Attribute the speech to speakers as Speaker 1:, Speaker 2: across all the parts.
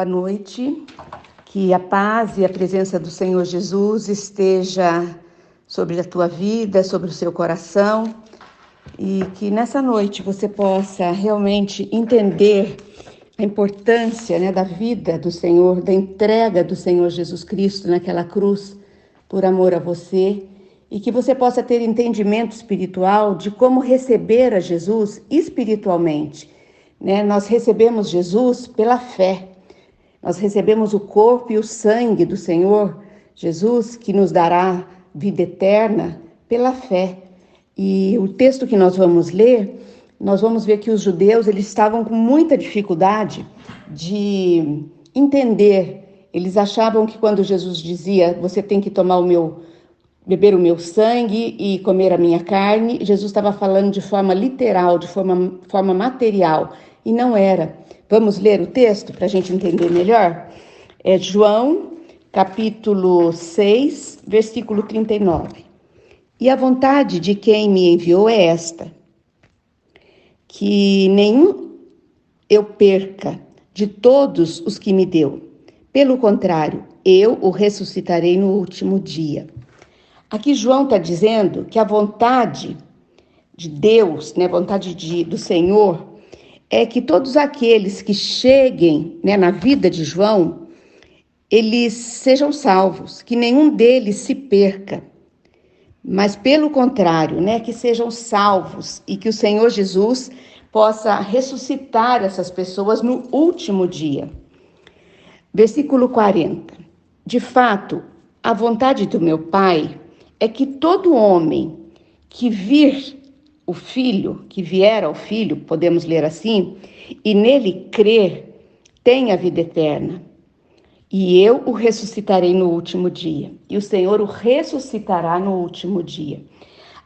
Speaker 1: boa noite. Que a paz e a presença do Senhor Jesus esteja sobre a tua vida, sobre o seu coração, e que nessa noite você possa realmente entender a importância, da vida do Senhor, da entrega do Senhor Jesus Cristo naquela cruz por amor a você, e que você possa ter entendimento espiritual de como receber a Jesus espiritualmente. Nós recebemos Jesus pela fé. Nós recebemos o corpo e o sangue do Senhor Jesus, que nos dará vida eterna pela fé. E o texto que nós vamos ler, nós vamos ver que os judeus eles estavam com muita dificuldade de entender. Eles achavam que quando Jesus dizia, você tem que beber o meu sangue e comer a minha carne, Jesus estava falando de forma literal, de forma material, e não era. Vamos ler o texto para a gente entender melhor? É João, capítulo 6, versículo 39. E a vontade de quem me enviou é esta, que nenhum eu perca de todos os que me deu. Pelo contrário, eu o ressuscitarei no último dia. Aqui João está dizendo que a vontade de Deus, a vontade do Senhor, é que todos aqueles que cheguem na vida de João, eles sejam salvos, que nenhum deles se perca, mas pelo contrário, que sejam salvos e que o Senhor Jesus possa ressuscitar essas pessoas no último dia. Versículo 40. De fato, a vontade do meu Pai é que todo homem que vier ao Filho, podemos ler assim, e nele crer, tenha vida eterna. E eu o ressuscitarei no último dia. E o Senhor o ressuscitará no último dia.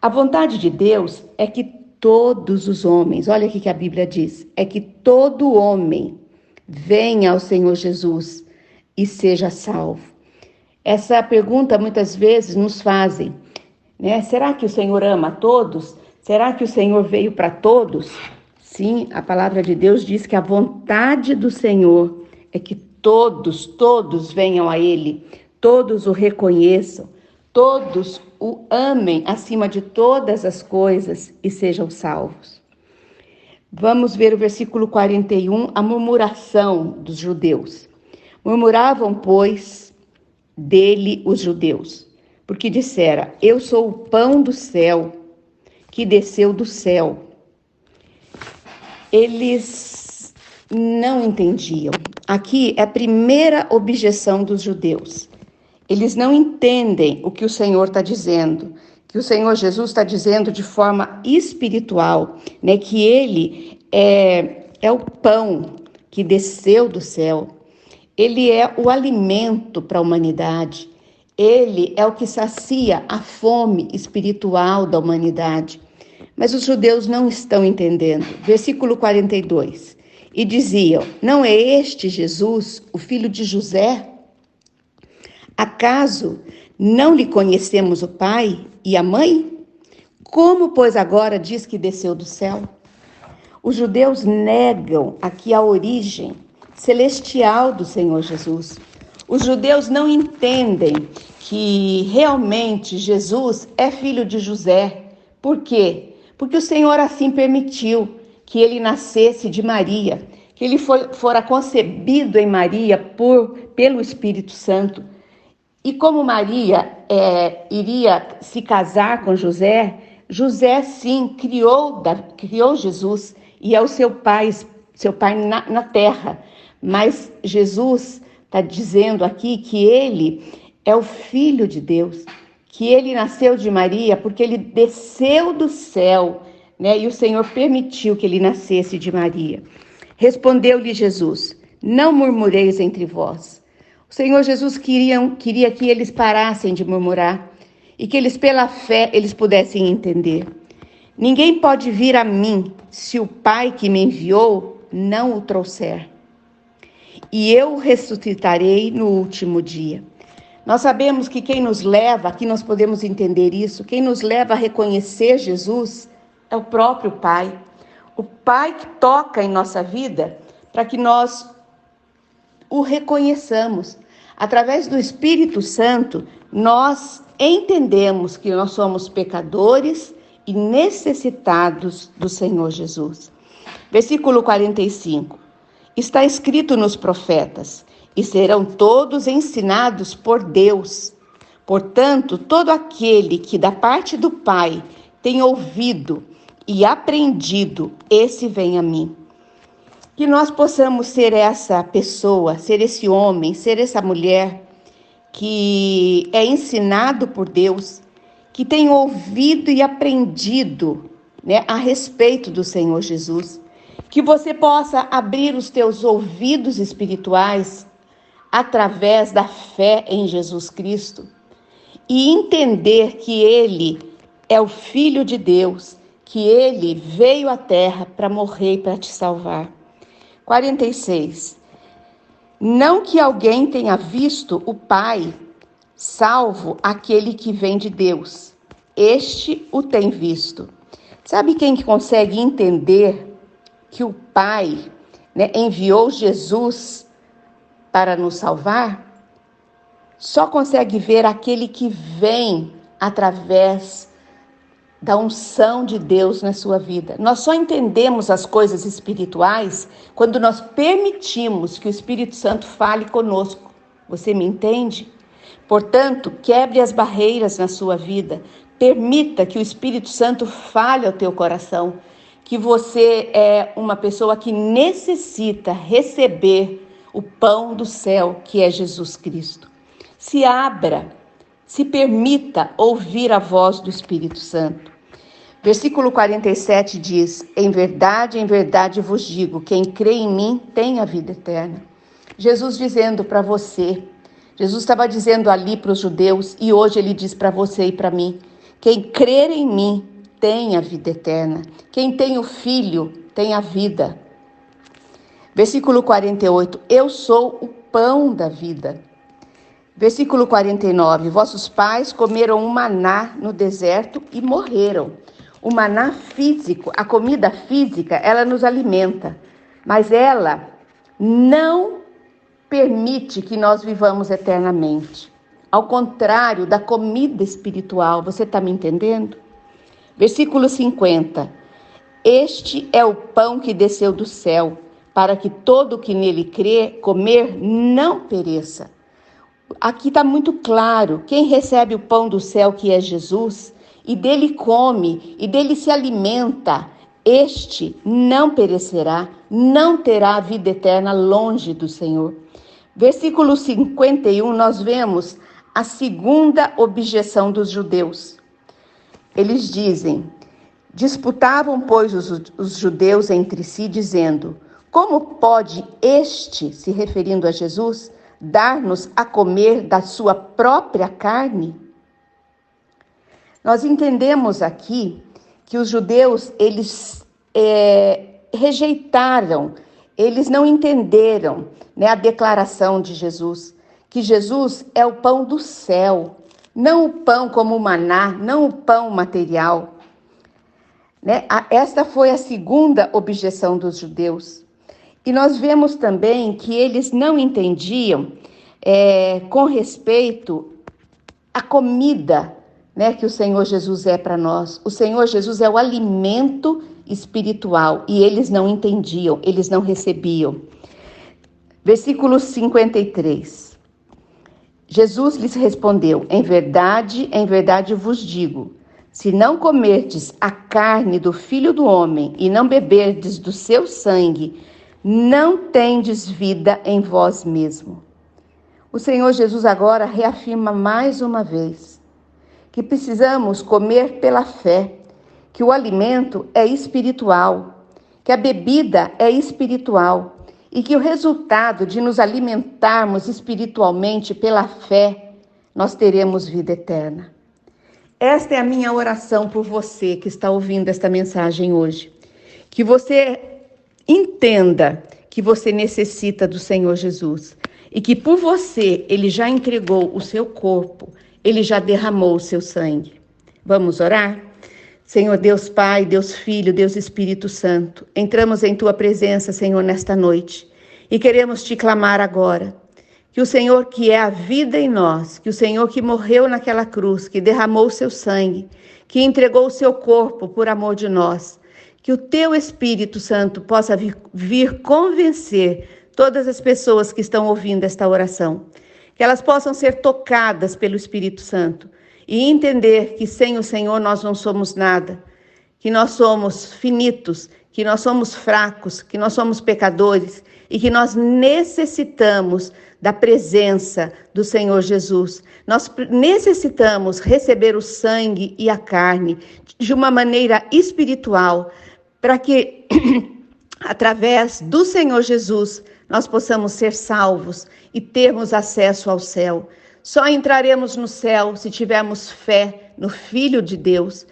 Speaker 1: A vontade de Deus é que todos os homens, olha o que a Bíblia diz, é que todo homem venha ao Senhor Jesus e seja salvo. Essa pergunta muitas vezes nos fazem, Será que o Senhor ama a todos? Será que o Senhor veio para todos? Sim, a palavra de Deus diz que a vontade do Senhor é que todos venham a Ele, todos o reconheçam, todos o amem acima de todas as coisas e sejam salvos. Vamos ver o versículo 41, a murmuração dos judeus. Murmuravam, pois, dele os judeus, porque dissera, eu sou o pão do céu, que desceu do céu. Eles não entendiam. Aqui é a primeira objeção dos judeus. Eles não entendem o que o Senhor está dizendo, que o Senhor Jesus está dizendo de forma espiritual, que Ele é o pão que desceu do céu. Ele é o alimento para a humanidade. Ele é o que sacia a fome espiritual da humanidade. Mas os judeus não estão entendendo. Versículo 42. E diziam, não é este Jesus, o filho de José? Acaso não lhe conhecemos o pai e a mãe? Como, pois, agora diz que desceu do céu? Os judeus negam aqui a origem celestial do Senhor Jesus. Os judeus não entendem que realmente Jesus é filho de José. Por quê? Porque o Senhor assim permitiu que ele nascesse de Maria, que ele fora concebido em Maria pelo Espírito Santo. E como Maria iria se casar com José, José sim criou Jesus e é o seu pai na terra. Mas Jesus está dizendo aqui que ele é o Filho de Deus, que ele nasceu de Maria porque ele desceu do céu, e o Senhor permitiu que ele nascesse de Maria. Respondeu-lhe Jesus, não murmureis entre vós. O Senhor Jesus queria que eles parassem de murmurar e que eles, pela fé, eles pudessem entender. Ninguém pode vir a mim se o Pai que me enviou não o trouxer. E eu o ressuscitarei no último dia. Nós sabemos que quem nos leva, aqui nós podemos entender isso, quem nos leva a reconhecer Jesus é o próprio Pai. O Pai que toca em nossa vida para que nós o reconheçamos. Através do Espírito Santo, nós entendemos que nós somos pecadores e necessitados do Senhor Jesus. Versículo 45. Está escrito nos profetas: e serão todos ensinados por Deus. Portanto, todo aquele que da parte do Pai tem ouvido e aprendido, esse vem a mim. Que nós possamos ser essa pessoa, ser esse homem, ser essa mulher que é ensinado por Deus, que tem ouvido e aprendido, a respeito do Senhor Jesus. Que você possa abrir os teus ouvidos espirituais através da fé em Jesus Cristo e entender que Ele é o Filho de Deus, que Ele veio à terra para morrer e para te salvar. 46. Não que alguém tenha visto o Pai, salvo aquele que vem de Deus. Este o tem visto. Sabe quem que consegue entender que o Pai, enviou Jesus para nos salvar? Só consegue ver aquele que vem através da unção de Deus na sua vida. Nós só entendemos as coisas espirituais quando nós permitimos que o Espírito Santo fale conosco. Você me entende? Portanto, quebre as barreiras na sua vida. Permita que o Espírito Santo fale ao teu coração, que você é uma pessoa que necessita receber o pão do céu, que é Jesus Cristo. Se abra, se permita ouvir a voz do Espírito Santo. Versículo 47 diz: em verdade vos digo, quem crê em mim tem a vida eterna. Jesus dizendo para você, Jesus estava dizendo ali para os judeus e hoje ele diz para você e para mim: quem crer em mim tem a vida eterna. Quem tem o Filho tem a vida. Versículo 48, eu sou o pão da vida. Versículo 49, vossos pais comeram um maná no deserto e morreram. O maná físico, a comida física, ela nos alimenta, mas ela não permite que nós vivamos eternamente. Ao contrário da comida espiritual, você está me entendendo? Versículo 50, este é o pão que desceu do céu, para que todo o que nele crê, comer, não pereça. Aqui está muito claro, quem recebe o pão do céu, que é Jesus, e dele come, e dele se alimenta, este não perecerá, não terá vida eterna longe do Senhor. Versículo 51, nós vemos a segunda objeção dos judeus. Eles dizem, disputavam, pois, os judeus entre si, dizendo, como pode este, se referindo a Jesus, dar-nos a comer da sua própria carne? Nós entendemos aqui que os judeus, eles rejeitaram, eles não entenderam, a declaração de Jesus, que Jesus é o pão do céu, não o pão como o maná, não o pão material. Esta foi a segunda objeção dos judeus. E nós vemos também que eles não entendiam com respeito à comida, que o Senhor Jesus é para nós. O Senhor Jesus é o alimento espiritual e eles não entendiam, eles não recebiam. Versículo 53. Jesus lhes respondeu, em verdade vos digo, se não comerdes a carne do Filho do Homem e não beberdes do seu sangue, não tendes vida em vós mesmo. O Senhor Jesus agora reafirma mais uma vez que precisamos comer pela fé, que o alimento é espiritual, que a bebida é espiritual e que o resultado de nos alimentarmos espiritualmente pela fé, nós teremos vida eterna. Esta é a minha oração por você que está ouvindo esta mensagem hoje. Que você entenda que você necessita do Senhor Jesus e que por você Ele já entregou o seu corpo, Ele já derramou o seu sangue. Vamos orar? Senhor Deus Pai, Deus Filho, Deus Espírito Santo, entramos em Tua presença, Senhor, nesta noite E queremos te clamar agora, que o Senhor que é a vida em nós, que o Senhor que morreu naquela cruz, que derramou o seu sangue, que entregou o seu corpo por amor de nós, que o teu Espírito Santo possa vir convencer todas as pessoas que estão ouvindo esta oração, que elas possam ser tocadas pelo Espírito Santo e entender que sem o Senhor nós não somos nada, que nós somos finitos, que nós somos fracos, que nós somos pecadores e que nós necessitamos da presença do Senhor Jesus. Nós necessitamos receber o sangue e a carne de uma maneira espiritual, para que, através do Senhor Jesus, nós possamos ser salvos e termos acesso ao céu. Só entraremos no céu se tivermos fé no Filho de Deus.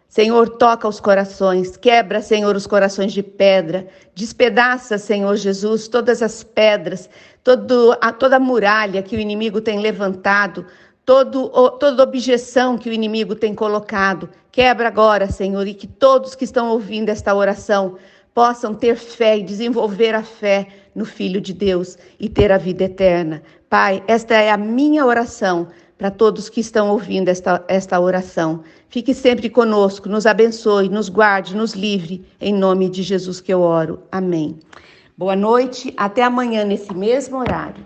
Speaker 1: Senhor, toca os corações, quebra, Senhor, os corações de pedra, despedaça, Senhor Jesus, todas as pedras, toda a muralha que o inimigo tem levantado, toda objeção que o inimigo tem colocado. Quebra agora, Senhor, e que todos que estão ouvindo esta oração possam ter fé e desenvolver a fé no Filho de Deus e ter a vida eterna. Pai, esta é a minha oração para todos que estão ouvindo esta oração. Fique sempre conosco, nos abençoe, nos guarde, nos livre, em nome de Jesus que eu oro. Amém. Boa noite, até amanhã nesse mesmo horário.